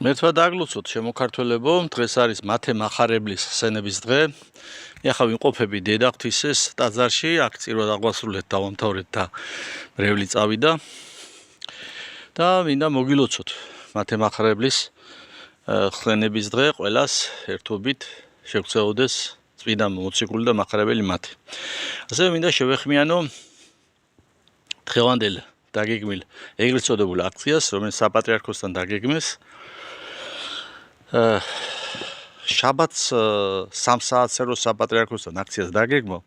მერთვა დაგლოცოთ შემოქართველებო, დღეს არის მათე მახარებლის სცენების დღე. ეხლა ვიმყოფები დედაღვთისის ტაძარში, აქ წირვა დაგვასრულეთ, დავამთავრეთ და მრევლი წავიდა. და მინდა მოგილოცოთ მათე მახარებლის ხსენების დღე, ყველას ერთობით შეგვწეოდეს წმინდა მოციქული და მახარებელი მათე. ასევე მინდა შევეხმიანო დღევანდელ დაგეგმილ ეგრეთ წოდებულ აქციას, რომელიც საპატრიარქოსთან დაგეგმეს. შაბათს 3 საათზე რო საპატრიარქოსთან აქციას დაგეგმო,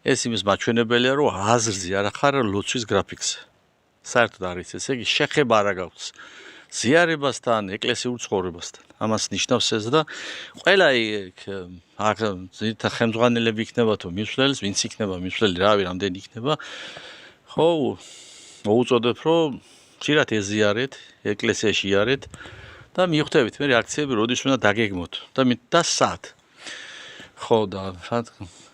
ეს იმის მაჩვენებელია, რომ აზრზე არ ხარ ლოცვის გრაფიკზე. საერთოდ არის, ესე იგი შეხება არ გაქვს ზიარებასთან, ეკლესიურ ცხოვრებასთან. ამას ნიშნავს ეს და ყველა აქ ზირთა ხელმძღვანელები იქნებათო მისვლელს, ვინც იქნება მისვლელი, რავი, რამდენი იქნება. ხო, მოუწოდებ, რომ ხშირად ეზიარეთ, ეკლესიაში იარეთ. და მიხვდებით მე რეაქციები როდის უნდა დაგეგმოთ და სად. ხო და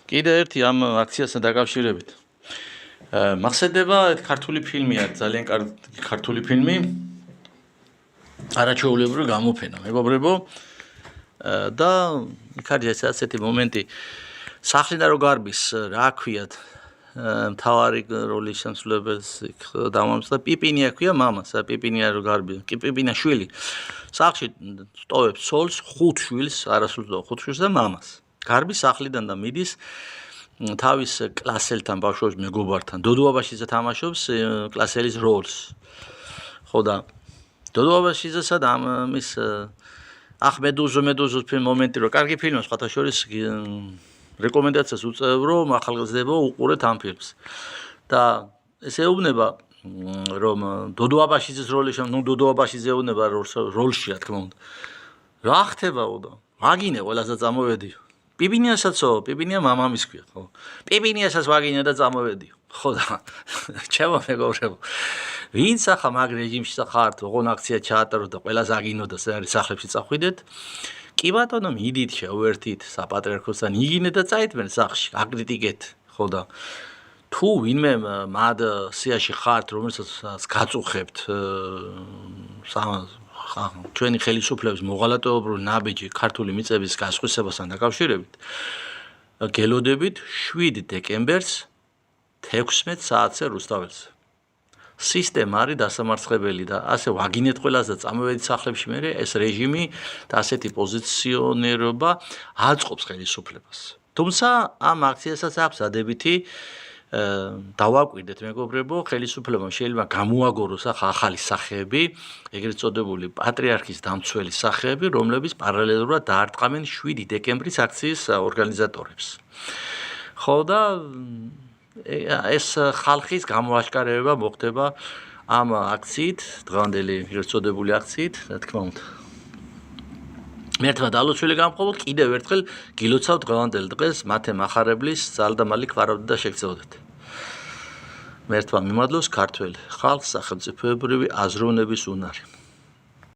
კიდე ერთი ამ აქციასთან დაკავშირებით. მახსენდება ქართული ფილმია, ძალიან კარგი ქართული ფილმი. არაჩვეულებრივი გამოფენა, მეგობრებო. და იქ არის ასეთი მომენტი, სახლიდან რო გარბის, რა ქვიათ, მთავარი როლის შემსრულებელს დამამზადა პიპინია ქვია მამას, პიპინია რო გარბი, პიპინია შვილი. სახლში სტოვებს სოლს, 5 შვილს, არასრულ 5 შვილს და მამას. გარბის სახლიდან და მიდის თავის კლასელთან, ბავშვობის მეგობართან. დოდოაბაშიძე თამაშობს კლასელის როლს. ხო და დოდოაბაშიძესა და ამის მედუზო მომენტი რო კარგი ფილმია, სხვათა შორის რეკომენდაციას უწევ, რომ ახალგაზრდებო უყურეთ ამ ფილმს. და ეს ეუბნება, რომ დოდოაბაშიძეს როლის დოდოაბაშიძე ეუბნება როლში, რა თქმა უნდა. რა ხდებაო და ვაგინე ყველასა წამოვედიო. პიპინიასაც მამამის ქვია, ხო. პიპინიასაც ვაგინე და წამოვედიო. ხო და ჩემო მეგობრებო, ვინც ახლა მაგ რეჟიმში ხართ, ოღონ აქცია ჩაატაროთ და ყველას აგინოთ და სახლებში წახვიდეთ. კი ბატონო, მიდით, შევერთით საპატრიარქოსთან, იგინეთ და წაიტბენ სახლში, აკრიტიკეთ, ხო და თუ ვინმე მად სიაში ხართ, რომელსაც გაწუხებთ ჩვენი ხელისუფლების მოღალატეობრივი ნაბიჯი ქართული მიწების გასხვისებასთან დაკავშირებით, გელოდებით 7 დეკემბერს 16 საათზე რუსთაველზე. სისტემა არის დასამარცხებელი და ასე ვაგინეთ ყველას და წამოვედით სახლებში, მე ეს რეჟიმი და ასეთი პოზიციონერობა აწყობს ხელისუფლებას. თუმცა ამ აქციასაც აქვს დადებითი დავაკვირდეთ, მეგობრებო, ხელისუფლებამ შეიძლება გამოაგოროს ახალი სახეები, ეგრეთ წოდებული პატრიარქის დამცველი სახეები, რომლებიც პარალელურად დაარტყამენ 7 დეკემბრის აქციის ორგანიზატორებს. ხო და ეს ხალხის გამოაშკარება მოხდება ამ აქციით, დღევანდელი ეგრეთ წოდებული აქციით, რა თქმა უნდა. მერთვა დალოცვილი გამყოლოთ, კიდევ ერთხელ გილოცავთ დღევანდელ დღეს მათე მახარებლის ძალდამალი კვარავდეთ და შეგწეოდეთ. მერთვა მიმადლოს ქართველ ხალხს სახელმწიფოებრივი აზროვნების უნარი.